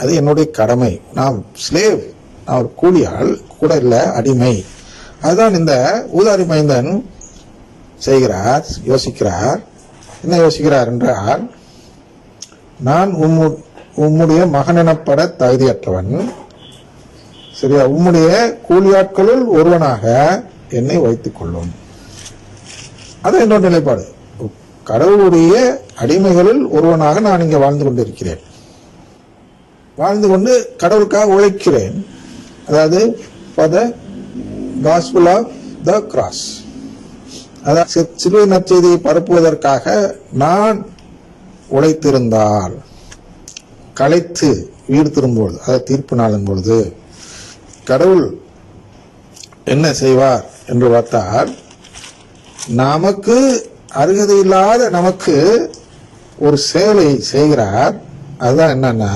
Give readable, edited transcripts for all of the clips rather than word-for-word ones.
அது என்னுடைய கடமை. நான் ஸ்லேவ், நான் ஒரு கூலியாள் கூட இல்லை, அடிமை. அதுதான் இந்த ஊதாரி மைந்தன் செய்கிறார், யோசிக்கிறார். என்ன யோசிக்கிறார் என்றால், நான் உம்முடைய மகன் எனப்பட தகுதியற்றவன், சரியா, உம்முடைய கூலியாட்களுள் ஒருவனாக என்னை வைத்துக் கொள்ளும். அது என்னோட நிலைப்பாடு. கடவுளுடைய அடிமைகளில் ஒருவனாக நான் இங்கே வாழ்ந்து கொண்டிருக்கிறேன், வாழ்ந்து கொண்டு கடவுளுக்காக உழைக்கிறேன். அதாவது for the gospel of the cross, அதாவது சிலுவை நற்செய்தியை பரப்புவதற்காக நான் உழைத்திருந்தால், களைத்து வீடு திரும்பும்பொழுது, அதாவது தீர்ப்பு நாளின் பொழுது கடவுள் என்ன செய்வார் என்று பார்த்தால், நமக்கு அருகதை இல்லாத நமக்கு ஒரு செயலை செய்கிறார். அதுதான் என்னன்னா,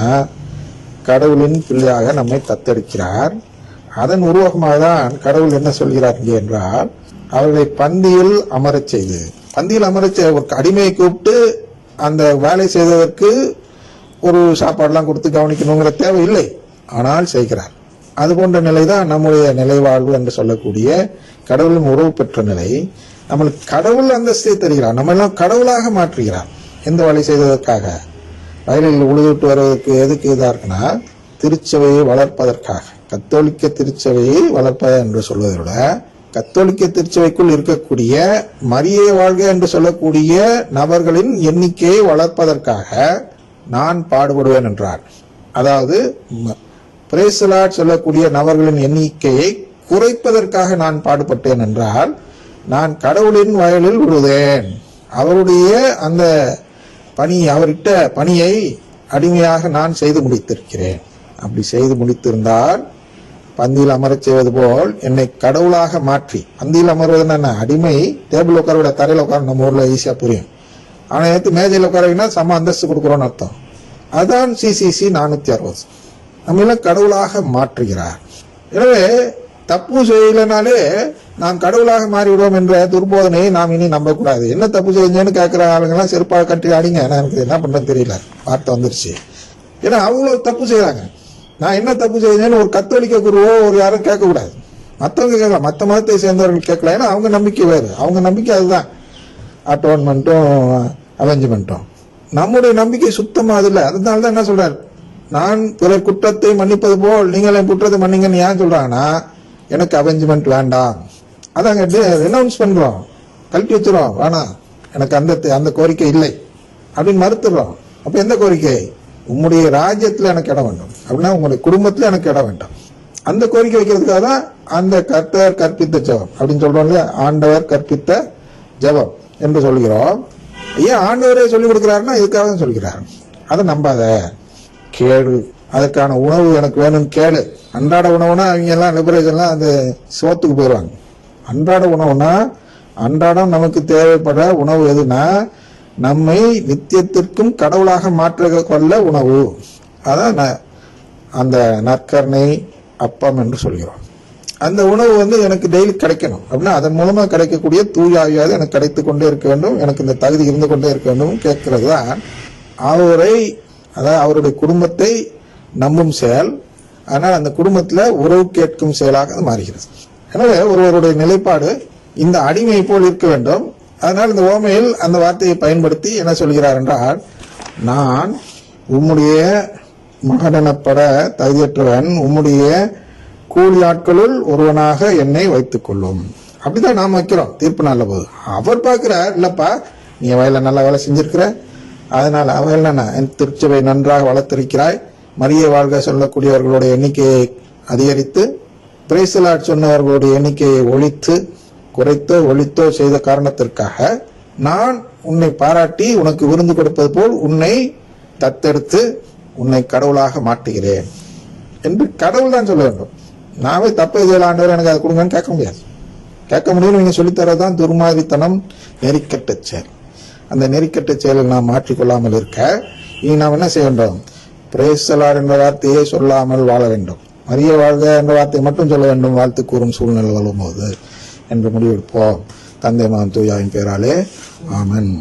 கடவுளின் பிள்ளையாக நம்மை தத்தெடுக்கிறார். அதன் உருவகமாக தான் கடவுள் என்ன சொல்கிறார் இங்கே என்றால், அவர்களை பந்தியில் அமரச் செய்து, பந்தியில் அமரச் ஒரு அடிமையை கூப்பிட்டு அந்த வேலை செய்வதற்கு ஒரு சாப்பாடுலாம் கொடுத்து கவனிக்கணுங்கிற தேவை இல்லை, ஆனால் செய்கிறார். அது போன்ற நிலைதான் நம்முடைய நிலைவாழ்வு என்று சொல்லக்கூடிய கடவுளின் உறவு பெற்ற நிலை. நம்மளுக்கு கடவுள் அந்தஸ்தை தருகிறார், நம்ம எல்லாம் கடவுளாக மாற்றுகிறார். எந்த வேலை செய்வதற்காக? வயலில் உழுதுட்டு வருவதற்கு எதுக்கு இதா இருக்குன்னா, திருச்சபையை வளர்ப்பதற்காக. கத்தோலிக்க திருச்சபையை வளர்ப்பது என்று சொல்வதை விட, கத்தோலிக்க திருச்சபைக்குள் இருக்கக்கூடிய மரியே வாழ்க என்று சொல்லக்கூடிய நபர்களின் எண்ணிக்கையை வளர்ப்பதற்காக நான் பாடுபடுவேன் என்றார். அதாவது பிரைஸ் தி லார்ட் சொல்லக்கூடிய நபர்களின் எண்ணிக்கையை குறைப்பதற்காக நான் பாடுபட்டேன் என்றால், நான் கடவுளின் வயலில் விழுதேன். அவருடைய அந்த பணி, அவரிட்ட பணியை அடிமையாக நான் செய்து முடித்திருக்கிறேன். அப்படி செய்து முடித்திருந்தால், பந்தியில் அமரச் செய்வது போல் என்னை கடவுளாக மாற்றி, பந்தியில் அமர்வது என்ன, அடிமை டேபிள் உட்கார விட தரையில் உட்கார நம்ம ஊர்ல ஈஸியா புரியும். ஆனா நேற்று மேஜையில் உட்காரவினா சம அந்தஸ்து கொடுக்குறோன்னு அர்த்தம். அதான் CCC 460. நம்ம எல்லாம் கடவுளாக மாற்றுகிறார். எனவே தப்பு செய்யலனாலே நாம் கடவுளாக மாறிவிடுவோம் என்ற துர்போதனையை நாம் இனி நம்பக்கூடாது. என்ன தப்பு செஞ்சேன்னு கேட்கிற ஆளுங்கெல்லாம் செருப்பாக கட்டி ஆடிங்க, எனக்கு என்ன பண்றேன்னு தெரியல, வார்த்தை வந்துருச்சு. ஏன்னா அவ்வளோ தப்பு செய்யறாங்க. நான் என்ன தப்பு செஞ்சேன்னு ஒரு கத்தோலிக்க குருவோ ஒரு யாரும் கேட்கக்கூடாது. மற்றவங்க கேட்கலாம், மற்ற மதத்தை சேர்ந்தவர்கள் கேட்கலாம். ஏன்னா அவங்க நம்பிக்கை வேறு, அவங்க நம்பிக்கை அதுதான், அட்டோன்மெண்ட்டும் அவெஞ்ச்மெண்ட்டும். நம்முடைய நம்பிக்கை சுத்தமா அது இல்லை. அதனாலதான் என்ன சொல்றாரு, நான் பிறர் குற்றத்தை மன்னிப்பது போல் நீங்கள் என் குற்றத்தை மன்னிங்கன்னு ஏன் சொல்றாங்கன்னா, எனக்கு அவெஞ்ச்மெண்ட் வேண்டாம். அதாங்க ரெனவுன்ஸ் பண்றோம், கழட்டி வச்சிரும், வேணாம், எனக்கு அந்த கோரிக்கை இல்லை அப்படின்னு மறுத்துடுறோம். அப்ப எந்த கோரிக்கை? உங்களுடைய ராஜ்யத்துல எனக்கு இடம் வேண்டும், அப்படின்னா உங்களுடைய குடும்பத்துல எனக்கு இடம் வேண்டும். அந்த கோரிக்கை வைக்கிறதுக்காக தான் அந்த கர்த்தர் கற்பித்த ஜெபம் அப்படின்னு சொல்றோம் இல்லையா, ஆண்டவர் கற்பித்த ஜெபம் என்று சொல்கிறோம். ஏன் ஆண்டவரே சொல்லிக் கொடுக்கிறாருன்னா இதுக்காக தான் சொல்கிறார். அதை நம்பாத, கேளு, அதற்கான உணவு எனக்கு வேணும்னு கேளு. அன்றாட உணவுனா அவங்க எல்லாம் லிபரேஷன்லாம் அந்த சோத்துக்கு போயிடுவாங்க. அன்றாட உணவுனா, அன்றாடம் நமக்கு தேவைப்படுற உணவு எதுனா, நம்மை நித்தியத்திற்கும் கடவுளாக மாற்ற கொள்ள உணவு. அதான் அந்த நற்கருணை அப்பம் என்று சொல்கிறோம். அந்த உணவு எனக்கு டெய்லி கிடைக்கணும் அப்படின்னா, அதன் மூலமா கிடைக்கக்கூடிய தூய ஆவியாவது எனக்கு கிடைத்து கொண்டே இருக்க வேண்டும், எனக்கு இந்த தகுதி இருந்து கொண்டே இருக்க வேண்டும் கேட்கிறது தான் அவரை, அதாவது அவருடைய குடும்பத்தை நம்பும் செயல். ஆனால் அந்த குடும்பத்துல உறவு கேட்கும் செயலாக அது மாறுகிறது. எனவே ஒருவருடைய நிலைப்பாடு இந்த அடிமையை போல் இருக்க வேண்டும். அதனால் இந்த ஓமையில் அந்த வார்த்தையை பயன்படுத்தி என்ன சொல்கிறார் என்றால், நான் உம்முடைய மகன் எனப்பட தகுதியற்றவன், உம்முடைய கூலி ஆட்களுள் ஒருவனாக என்னை வைத்துக் கொள்ளும். அப்படிதான் நாம் வைக்கிறோம் தீர்ப்பு நாள்ல போது. அவர் பார்க்கிறார், இல்லப்பா நீ வயல நல்ல வேலை செஞ்சிருக்கிற, அதனால அவள் என் திருச்சபை நன்றாக வளர்த்திருக்கிறாய், மரியே வாழ்க சொல்லக்கூடியவர்களுடைய எண்ணிக்கையை அதிகரித்து, பிரைஸ் தி லார்ட் சொன்னவர்களுடைய எண்ணிக்கையை ஒழித்தோ செய்த காரணத்திற்காக நான் உன்னை பாராட்டி உனக்கு விருந்து கொடுப்பது போல் உன்னை தத்தெடுத்து உன்னை கடவுளாக மாட்டுகிறேன் என்று கடவுள் தான் சொல்ல வேண்டும். நாவே தப்பு செய்யல ஆண்டவர் எனக்கு அதை கொடுங்கன்னு கேட்க முடியாது. கேட்க முடியும், நீங்க சொல்லித்தரதான் துர்மாதித்தனம், நெறிக்கட்ட செயல். அந்த நெறிக்கட்ட செயலை நாம் மாற்றிக்கொள்ளாமல் இருக்க இனி நாம் என்ன செய்ய வேண்டும்? பிரைஸ் தி லார்ட் என்ற வார்த்தையை சொல்லாமல் வாழ வேண்டும், மரியே வாழ்க என்ற வார்த்தையை மட்டும் சொல்ல வேண்டும் வாழ்த்து கூறும் சூழ்நிலை வரும்போது என்று முடிவெடுப்போம். தந்தை மகன் தூய ஆவியின் பெயராலே ஆமென்.